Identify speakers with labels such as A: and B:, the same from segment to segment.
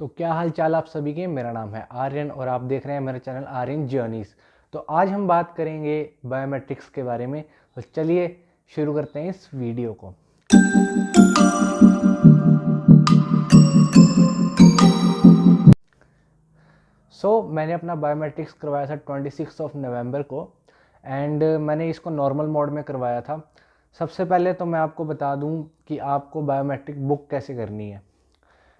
A: तो क्या हाल चाल आप सभी के। मेरा नाम है आर्यन और आप देख रहे हैं मेरा चैनल आर्यन जर्नीज। तो आज हम बात करेंगे बायोमेट्रिक्स के बारे में। तो चलिए शुरू करते हैं इस वीडियो को। मैंने अपना बायोमेट्रिक्स करवाया था 26 नवंबर को एंड मैंने इसको नॉर्मल मोड में करवाया था। सबसे पहले तो मैं आपको बता दूं कि आपको बायोमेट्रिक बुक कैसे करनी है।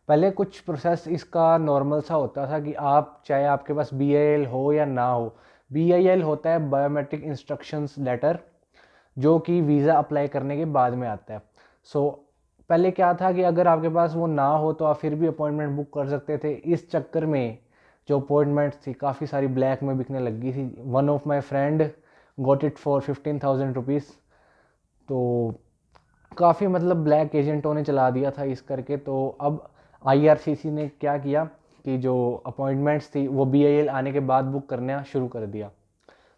A: पहले कुछ प्रोसेस इसका नॉर्मल सा होता था कि आप चाहे आपके पास BIL हो या ना हो। BIL होता है बायोमेट्रिक इंस्ट्रक्शंस लेटर, जो कि वीज़ा अप्लाई करने के बाद में आता है। पहले क्या था कि अगर आपके पास वो ना हो तो आप फिर भी अपॉइंटमेंट बुक कर सकते थे। इस चक्कर में जो अपॉइंटमेंट्स थी काफ़ी सारी ब्लैक में बिकने लगी थी। One of my friend got it for 15,000 rupees. तो काफ़ी मतलब ब्लैक एजेंटों ने चला दिया था इस करके। तो अब IRCC ने क्या किया कि जो अपॉइंटमेंट्स थी वो BIL आने के बाद बुक करना शुरू कर दिया।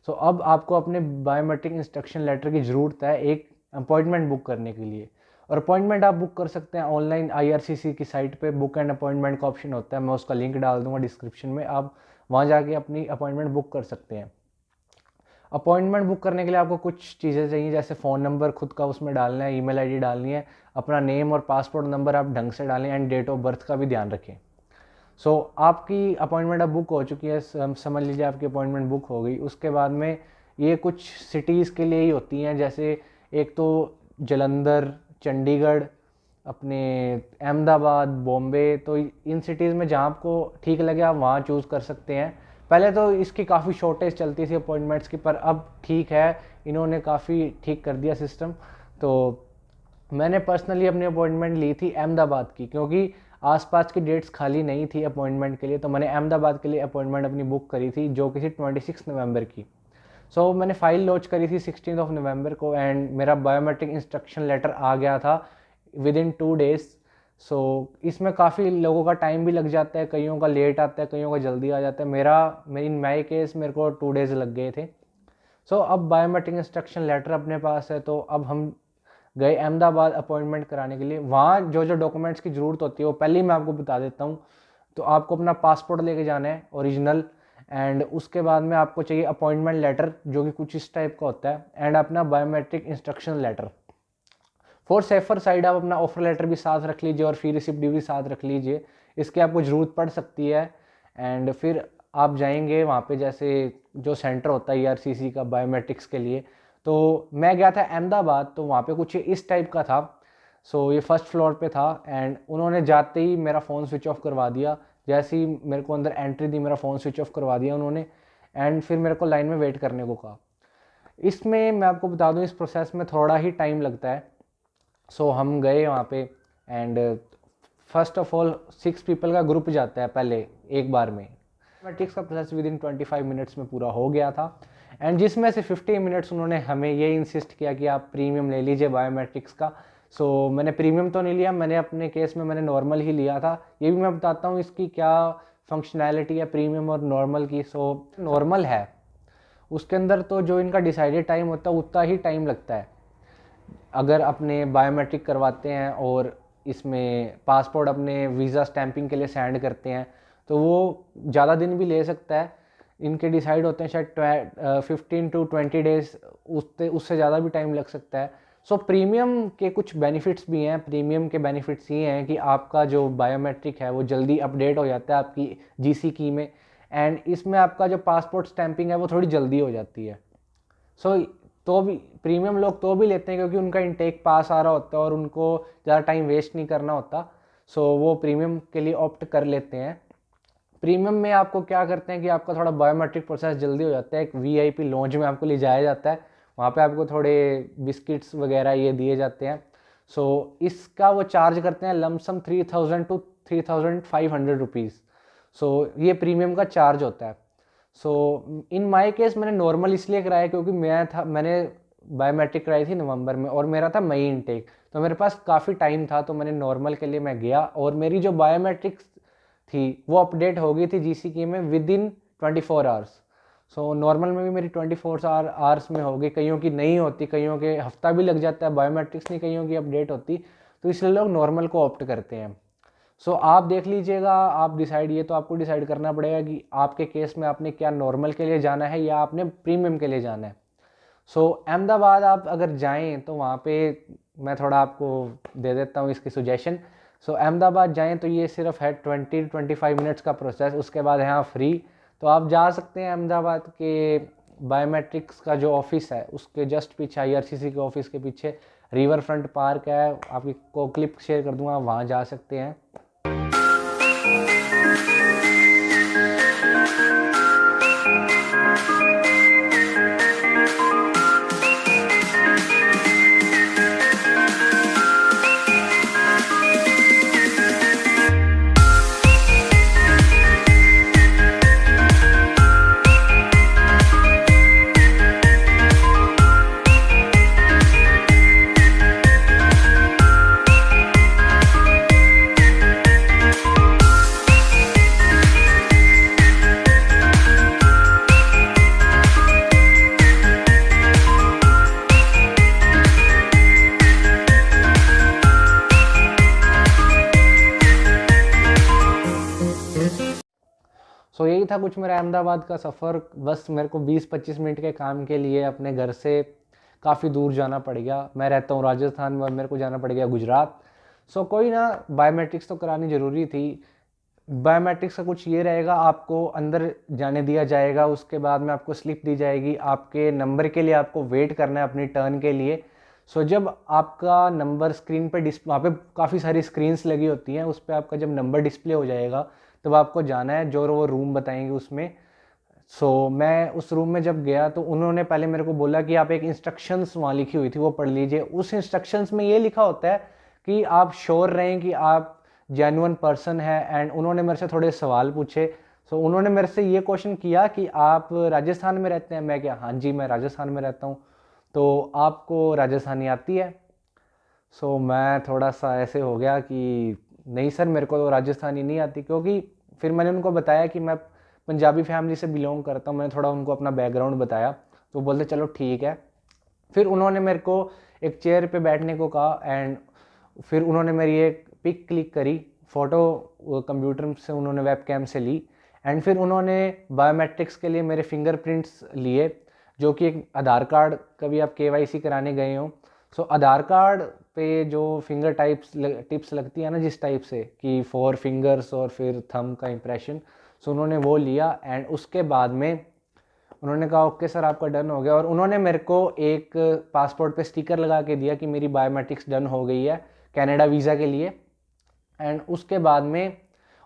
A: अब आपको अपने बायोमेट्रिक इंस्ट्रक्शन लेटर की ज़रूरत है एक अपॉइंटमेंट बुक करने के लिए। और अपॉइंटमेंट आप बुक कर सकते हैं ऑनलाइन। IRCC की साइट पे बुक एंड अपॉइंटमेंट का ऑप्शन होता है, मैं उसका लिंक डाल दूंगा डिस्क्रिप्शन में। आप वहाँ जाके अपनी अपॉइंटमेंट बुक कर सकते हैं। अपॉइंटमेंट बुक करने के लिए आपको कुछ चीज़ें चाहिए, जैसे फ़ोन नंबर खुद का उसमें डालना है, ईमेल आईडी डालनी है, अपना नेम और पासपोर्ट नंबर आप ढंग से डालें एंड डेट ऑफ बर्थ का भी ध्यान रखें। आपकी अपॉइंटमेंट अब बुक हो चुकी है, समझ लीजिए आपकी अपॉइंटमेंट बुक हो गई। उसके बाद में ये कुछ सिटीज़ के लिए ही होती हैं, जैसे एक तो जलंधर, चंडीगढ़, अपने अहमदाबाद, बॉम्बे। तो इन सिटीज़ में जहाँ आपको ठीक लगे आप वहाँ चूज़ कर सकते हैं। पहले तो इसकी काफ़ी शॉर्टेज चलती थी अपॉइंटमेंट्स की, पर अब ठीक है, इन्होंने काफ़ी ठीक कर दिया सिस्टम। तो मैंने पर्सनली अपनी अपॉइंटमेंट ली थी अहमदाबाद की, क्योंकि आसपास की डेट्स खाली नहीं थी अपॉइंटमेंट के लिए। तो मैंने अहमदाबाद के लिए अपॉइंटमेंट अपनी बुक करी थी, जो कि थी 26 नवंबर की। मैंने फ़ाइल लॉन्च करी थी 16 नवंबर को एंड मेरा बायोमेट्रिक इंस्ट्रक्शन लेटर आ गया था विद इन 2 डेज़। इसमें काफ़ी लोगों का टाइम भी लग जाता है, कईयों का लेट आता है, कईयों का जल्दी आ जाता है। इन माई केस मेरे को 2 डेज़ लग गए थे। अब बायोमेट्रिक इंस्ट्रक्शन लेटर अपने पास है, तो अब हम गए अहमदाबाद अपॉइंटमेंट कराने के लिए। वहाँ जो जो डॉक्यूमेंट्स की ज़रूरत होती है वो पहले ही मैं आपको बता देता हूँ। तो आपको अपना पासपोर्ट लेके जाना है ओरिजिनल, एंड उसके बाद में आपको चाहिए अपॉइंटमेंट लेटर, जो कि कुछ इस टाइप का होता है, एंड अपना biometric instruction letter. For safer side आप अपना ऑफर लेटर भी साथ रख लीजिए और फी रिसिप्ट भी साथ रख लीजिए, इसकी आपको ज़रूरत पड़ सकती है। एंड फिर आप जाएंगे वहाँ पे, जैसे जो सेंटर होता है IRCC का बायोमेट्रिक्स के लिए। तो मैं गया था अहमदाबाद, तो वहाँ पे कुछ इस टाइप का था। ये फर्स्ट फ्लोर पे था एंड उन्होंने जाते ही मेरा फ़ोन स्विच ऑफ करवा दिया। जैसे ही मेरे को अंदर एंट्री दी, मेरा फ़ोन स्विच ऑफ करवा दिया उन्होंने, एंड फिर मेरे को लाइन में वेट करने को कहा। इसमें मैं आपको बता दूं, इस प्रोसेस में थोड़ा ही टाइम लगता है। हम गए वहाँ पे and first of all 6 people का ग्रुप जाता है पहले एक बार में। मैट्रिक्स का प्रोसेस विद इन 25 मिनट्स में पूरा हो गया था एंड जिसमें से 15 मिनट्स उन्होंने हमें ये इंसिस्ट किया कि आप प्रीमियम ले लीजिए बायोमेट्रिक्स का। मैंने प्रीमियम तो नहीं लिया, मैंने अपने केस में मैंने नॉर्मल ही लिया था। ये भी मैं बताता हूँ इसकी क्या फंक्शनैलिटी है प्रीमियम और नॉर्मल की। नॉर्मल है, उसके अंदर तो जो इनका डिसाइडेड टाइम होता है उतना ही टाइम लगता है। अगर अपने बायोमेट्रिक करवाते हैं और इसमें पासपोर्ट अपने वीज़ा स्टैंपिंग के लिए सेंड करते हैं तो वो ज़्यादा दिन भी ले सकता है। इनके डिसाइड होते हैं शायद 15 to 20 डेज़, उससे ज़्यादा भी टाइम लग सकता है। प्रीमियम के कुछ बेनिफिट्स भी हैं। प्रीमियम के बेनिफिट्स ये हैं कि आपका जो बायोमेट्रिक है वो जल्दी अपडेट हो जाता है आपकी GC की में, एंड इसमें आपका जो पासपोर्ट स्टैंपिंग है वो थोड़ी जल्दी हो जाती है। तो भी प्रीमियम लोग तो भी लेते हैं क्योंकि उनका इनटेक पास आ रहा होता है और उनको ज़्यादा टाइम वेस्ट नहीं करना होता। वो प्रीमियम के लिए ऑप्ट कर लेते हैं। प्रीमियम में आपको क्या करते हैं कि आपका थोड़ा बायोमेट्रिक प्रोसेस जल्दी हो जाता है। एक VIP लॉन्च में आपको ले जाया जाता है, वहाँ पे आपको थोड़े बिस्किट्स वगैरह ये दिए जाते हैं। इसका वो चार्ज करते हैं लमसम 3000 to 3500 रुपीज़। ये प्रीमियम का चार्ज होता है। इन माई केस मैंने नॉर्मल इसलिए कराया क्योंकि मैंने बायोमेट्रिक कराई थी नवंबर में और मेरा था मई इनटेक, तो मेरे पास काफ़ी टाइम था। तो मैंने नॉर्मल के लिए मैं गया और मेरी जो बायोमेट्रिक्स थी वो अपडेट हो गई थी GC की में विद इन 24 आवर्स। नॉर्मल में भी मेरी 24 आवर्स में हो गई। कईयों की नहीं होती, कईयों के हफ्ता भी लग जाता है, बायोमेट्रिक्स नहीं कईयों की अपडेट होती, तो इसलिए लोग नॉर्मल को ऑप्ट करते हैं। सो आप देख लीजिएगा, आप डिसाइड, ये तो आपको डिसाइड करना पड़ेगा कि आपके केस में आपने क्या नॉर्मल के लिए जाना है या आपने प्रीमियम के लिए जाना है। सो अहमदाबाद आप अगर जाएं तो वहाँ पे मैं थोड़ा आपको दे देता हूँ इसकी सुजेशन। सो अहमदाबाद जाएं तो ये सिर्फ है 20-25 मिनट्स का प्रोसेस, उसके बाद यहाँ फ्री। तो आप जा सकते हैं अहमदाबाद के बायोमेट्रिक्स का जो ऑफिस है उसके जस्ट पीछे, IRCC के ऑफिस के पीछे रिवर फ्रंट पार्क है, आपको क्लिप शेयर कर दूंगा, वहाँ जा सकते हैं। सो यही था कुछ मेरा अहमदाबाद का सफ़र। बस मेरे को 20-25 मिनट के काम के लिए अपने घर से काफ़ी दूर जाना पड़ गया। मैं रहता हूँ राजस्थान में, मेरे को जाना पड़ गया गुजरात। सो कोई ना, बायोमेट्रिक्स तो करानी ज़रूरी थी। बायोमेट्रिक्स का कुछ ये रहेगा, आपको अंदर जाने दिया जाएगा, उसके बाद में आपको स्लिप दी जाएगी, आपके नंबर के लिए आपको वेट करना है अपनी टर्न के लिए। सो जब आपका नंबर स्क्रीन पे डिस्प्ले, वहाँ पे काफ़ी सारी स्क्रीन्स लगी होती हैं, उस पर आपका जब नंबर डिस्प्ले हो जाएगा तब आपको जाना है जो वो रूम बताएंगे उसमें। सो मैं उस रूम में जब गया तो उन्होंने पहले मेरे को बोला कि आप एक इंस्ट्रक्शंस वहाँ लिखी हुई थी वो पढ़ लीजिए। उस इंस्ट्रक्शंस में ये लिखा होता है कि आप श्योर रहें कि आप जेन्युइन पर्सन है। एंड उन्होंने मेरे से थोड़े सवाल पूछे। सो उन्होंने मेरे से ये क्वेश्चन किया कि आप राजस्थान में रहते हैं? मैं क्या, हाँ जी मैं राजस्थान में रहता हूँ। तो आपको राजस्थानी आती है? सो मैं थोड़ा सा ऐसे हो गया कि नहीं सर मेरे को तो राजस्थानी नहीं आती, क्योंकि फिर मैंने उनको बताया कि मैं पंजाबी फैमिली से बिलोंग करता हूँ। मैंने थोड़ा उनको अपना बैकग्राउंड बताया तो बोलते चलो ठीक है। फिर उन्होंने मेरे को एक चेयर पे बैठने को कहा एंड फिर उन्होंने मेरी एक पिक क्लिक करी, फ़ोटो कंप्यूटर से उन्होंने वेबकैम से ली। एंड फिर उन्होंने बायोमेट्रिक्स के लिए मेरे फिंगरप्रिंट्स लिए, जो कि एक आधार कार्ड, कभी आप KYC कराने गए हो। सो आधार कार्ड पे जो फिंगर टिप्स लगती है ना जिस टाइप से कि 4 फिंगर्स और फिर थंब का इंप्रेशन, सो उन्होंने वो लिया। एंड उसके बाद में उन्होंने कहा ओके सर आपका डन हो गया। और उन्होंने मेरे को एक पासपोर्ट पे स्टिकर लगा के दिया कि मेरी बायोमेट्रिक्स डन हो गई है कनाडा वीज़ा के लिए। एंड उसके बाद में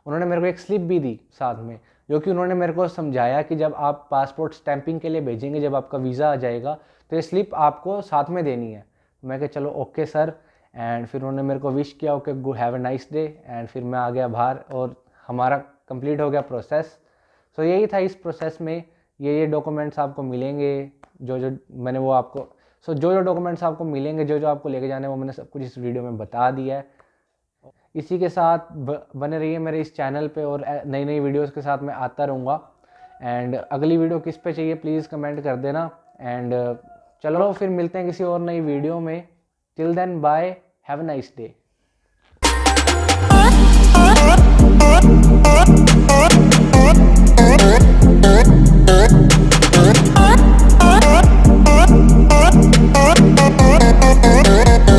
A: उन्होंने मेरे को एक स्लिप भी दी साथ में, जो कि उन्होंने मेरे को समझाया कि जब आप पासपोर्ट स्टैंपिंग के लिए भेजेंगे, जब आपका वीज़ा आ जाएगा तो ये स्लिप आपको साथ में देनी है। मैं कहा चलो ओके सर। एंड फिर उन्होंने मेरे को विश किया okay go have a nice day. And फिर मैं आ गया बाहर और हमारा कंप्लीट हो गया प्रोसेस। सो यही था इस प्रोसेस में, ये डॉक्यूमेंट्स आपको मिलेंगे जो मैंने वो आपको, जो डॉक्यूमेंट्स आपको मिलेंगे, जो आपको लेके जाने वो मैंने सब कुछ इस वीडियो में बता दिया है। इसी के साथ बने रहिए मेरे इस चैनल पे और नई नई वीडियोस के साथ मैं आता रहूँगा। एंड अगली वीडियो किस पे चाहिए प्लीज़ कमेंट कर देना। एंड चलो फिर मिलते हैं किसी और नई वीडियो में। Till then bye, have a nice day.